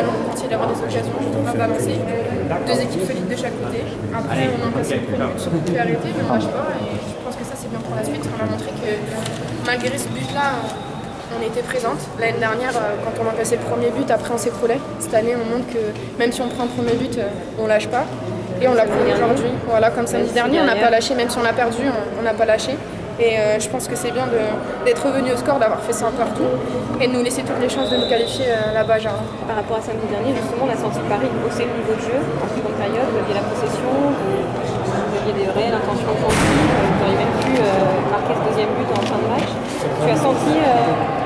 ballon quand il y aura des occasions, on va balancer. Deux équipes solides de chaque côté. Après, on encaisse le premier but sur le coup arrêté, mais on ne lâche pas. Et je pense que ça, c'est bien pour la suite. On a montré que malgré ce but-là, on était présente. L'année dernière, quand on encaissait le premier but, après on s'écroulait. Cette année, on montre que même si on prend un premier but, on lâche pas. Et on l'a pris aujourd'hui. Voilà, comme samedi dernier, on n'a pas lâché, même si on l'a perdu, on n'a pas lâché. Et je pense que c'est bien d'être revenu au score, d'avoir fait ça un partout et de nous laisser toutes les chances de nous qualifier là-bas. Par rapport à samedi dernier, justement, on a senti Paris hausser le niveau de jeu en seconde période. Vous aviez la possession, vous aviez des réelles intentions offensives, vous auriez même pu marquer ce deuxième but en fin de match. Tu as senti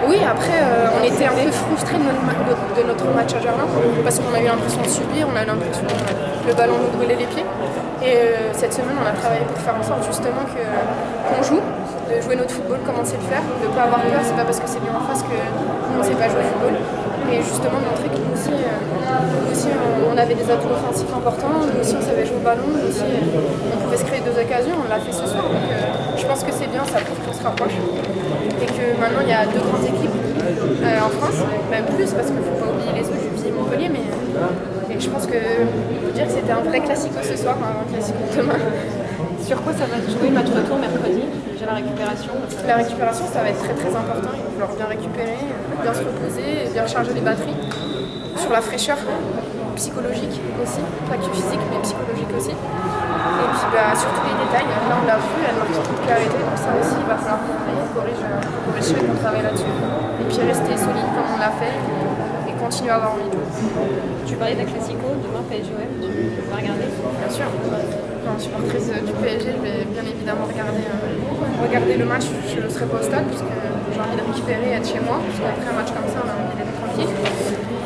Oui, après, on était un peu frustrés de notre match à Gerland parce qu'on a eu l'impression de subir, on a eu l'impression que le ballon nous brûlait les pieds. Et cette semaine, on a travaillé pour faire en sorte justement qu'on joue, de jouer notre football comme on sait le faire, de ne pas avoir peur. C'est pas parce que c'est bien en face que nous on ne sait pas jouer au football. Et justement montrer que nous aussi on avait des atouts offensifs importants, nous aussi on savait jouer au ballon, nous aussi on pouvait se créer deux occasions, on l'a fait ce soir. Donc je pense que c'est bien, ça prouve qu'on se rapproche. Et que maintenant il y a deux grandes équipes en France, même plus parce qu'il ne faut pas oublier les autres, Juvisy et Montpellier, mais je pense que faut dire que c'était un vrai classico ce soir, un classico demain. Sur quoi ça va se jouer, match retour mercredi? Déjà la récupération? La récupération, ça va être très très important. Il va falloir bien récupérer, bien se reposer, bien recharger les batteries. Sur la fraîcheur psychologique aussi, pas que physique mais psychologique aussi. Et puis surtout les détails, là on l'a vu, elle marque toute clarité, donc ça aussi il va falloir qu'on corrige et qu'on travaille là-dessus. Et puis rester solide comme on l'a fait et continuer à avoir envie de jouer. Tu parlais de la Classico, demain PSG-OM, tu vas regarder? Bien sûr. En supportrice du PSG, je vais bien évidemment regarder le match. Je ne serai pas au stade parce que j'ai envie de récupérer et être chez moi. Parce qu'après un match comme ça, on a envie d'être tranquille.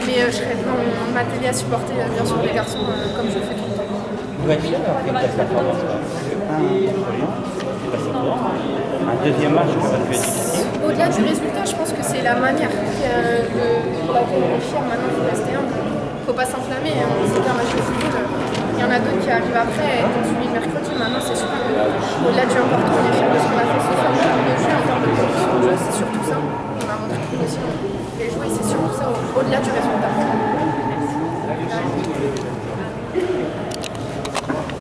Mais je serai devant ma télé à supporter bien sûr les garçons comme je le fais tout le temps. Vous êtes fier d'avoir fait une performance un deuxième match qui aurait pu être difficile? Au-delà du résultat, je pense que c'est la manière pour laquelle on est fier. Maintenant, il faut rester humble. Il ne faut pas s'enflammer. C'est un match de football. Il y en a d'autres qui arrivent après, comme celui de mercredi. Maintenant, c'est sûr qu'au-delà du important, on est fier de ce qu'on a fait ce soir en termes de jeu, en termes de production de jeu. C'est surtout ça. On a montré que nous aussi, on voulait jouer. C'est surtout ça, au-delà du résultat.